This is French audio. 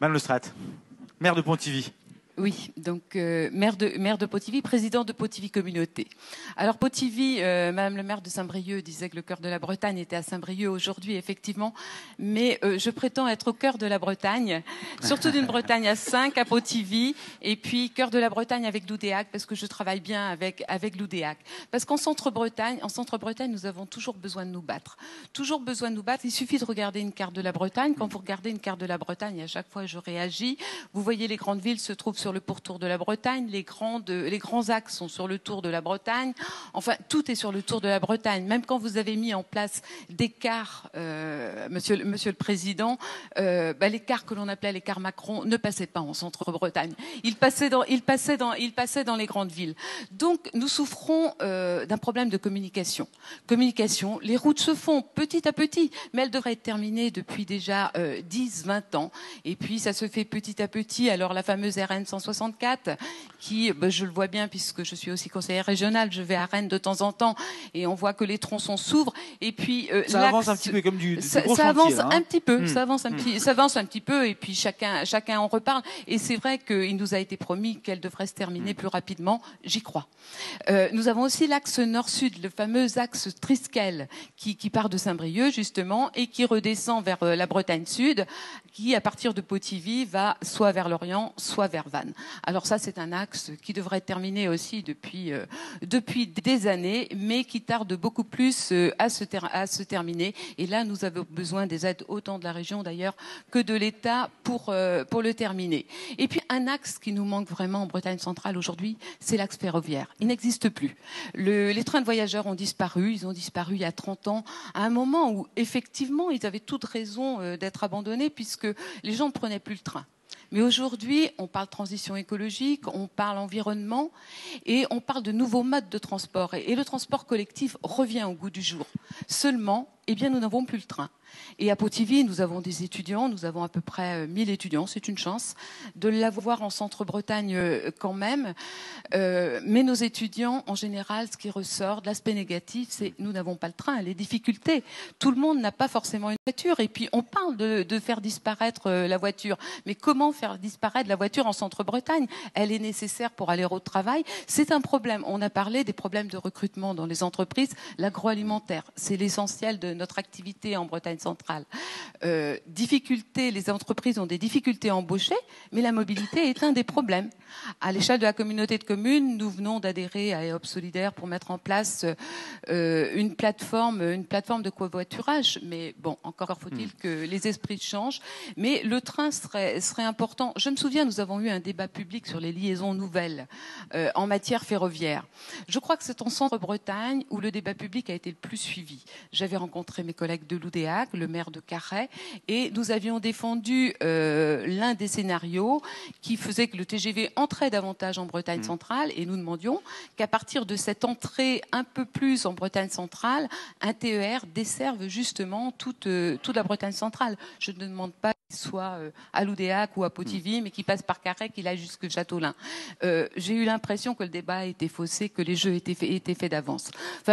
Madame Lestrade, maire de Pontivy. Oui, donc maire de Pontivy, président de Pontivy Communauté. Alors Pontivy, Madame le maire de Saint-Brieuc disait que le cœur de la Bretagne était à Saint-Brieuc aujourd'hui, effectivement, mais je prétends être au cœur de la Bretagne, surtout d'une Bretagne à 5 à Pontivy, et puis cœur de la Bretagne avec l'Oudéac, parce que je travaille bien avec l'Oudéac. Parce qu'en Centre-Bretagne, nous avons toujours besoin de nous battre. Toujours besoin de nous battre. Il suffit de regarder une carte de la Bretagne. Quand vous regardez une carte de la Bretagne, à chaque fois je réagis, vous voyez les grandes villes se trouvent sur le pourtour de la Bretagne, les grands axes sont sur le tour de la Bretagne, enfin tout est sur le tour de la Bretagne. Même quand vous avez mis en place des cars, monsieur le Président, les cars que l'on appelait les cars Macron ne passaient pas en Centre-Bretagne. Ils passaient dans les grandes villes. Donc nous souffrons d'un problème de communication. Les routes se font petit à petit, mais elles devraient être terminées depuis déjà 10-20 ans. Et puis ça se fait petit à petit. Alors la fameuse RN 164, qui, je le vois bien puisque je suis aussi conseillère régionale, je vais à Rennes de temps en temps et on voit que les tronçons s'ouvrent. Et puis ça avance un petit peu comme du gros ça avance chantier, là, hein. un petit peu, ça avance un petit peu et puis chacun en reparle. Et c'est vrai qu'il nous a été promis qu'elle devrait se terminer plus rapidement. J'y crois. Nous avons aussi l'axe nord-sud, le fameux axe Triskel, qui part de Saint-Brieuc justement et qui redescend vers la Bretagne Sud, qui à partir de Pontivy va soit vers l'Orient, soit vers Vannes. Alors ça, c'est un axe qui devrait être terminé aussi depuis des années, mais qui tarde beaucoup plus à se terminer. Et là, nous avons besoin des aides autant de la région d'ailleurs que de l'État pour le terminer. Et puis un axe qui nous manque vraiment en Bretagne centrale aujourd'hui, c'est l'axe ferroviaire. Il n'existe plus. Les trains de voyageurs ont disparu. Ils ont disparu il y a 30 ans, à un moment où effectivement, ils avaient toute raison d'être abandonnés puisque les gens ne prenaient plus le train. Mais aujourd'hui, on parle transition écologique, on parle environnement et on parle de nouveaux modes de transport. Et le transport collectif revient au goût du jour. Seulement, nous n'avons plus le train. Et à Pontivy, nous avons des étudiants, nous avons à peu près 1000 étudiants, c'est une chance de l'avoir en Centre-Bretagne quand même. Mais nos étudiants, en général, ce qui ressort de l'aspect négatif, c'est nous n'avons pas le train, les difficultés. Tout le monde n'a pas forcément une voiture. Et puis, on parle de faire disparaître la voiture. Mais comment faire disparaître la voiture en Centre-Bretagne? Elle est nécessaire pour aller au travail. C'est un problème. On a parlé des problèmes de recrutement dans les entreprises. L'agroalimentaire, c'est l'essentiel de notre activité en Bretagne centrale. Les entreprises ont des difficultés à embaucher, mais la mobilité est un des problèmes. À l'échelle de la communauté de communes, nous venons d'adhérer à EOP Solidaire pour mettre en place une plateforme de covoiturage. Mais bon, encore faut-il que les esprits changent. Mais le train serait important. Je me souviens, nous avons eu un débat public sur les liaisons nouvelles en matière ferroviaire. Je crois que c'est en Centre-Bretagne où le débat public a été le plus suivi. J'avais rencontré mes collègues de l'Oudéac, le maire de Carhaix, et nous avions défendu l'un des scénarios qui faisait que le TGV entrait davantage en Bretagne centrale, et nous demandions qu'à partir de cette entrée un peu plus en Bretagne centrale, un TER desserve justement toute la Bretagne centrale. Je ne demande pas qu'il soit à l'Oudéac ou à Pontivy, mais qu'il passe par Carhaix, qu'il aille jusque Châteaulin. J'ai eu l'impression que le débat était faussé, que les jeux étaient faits d'avance. Enfin,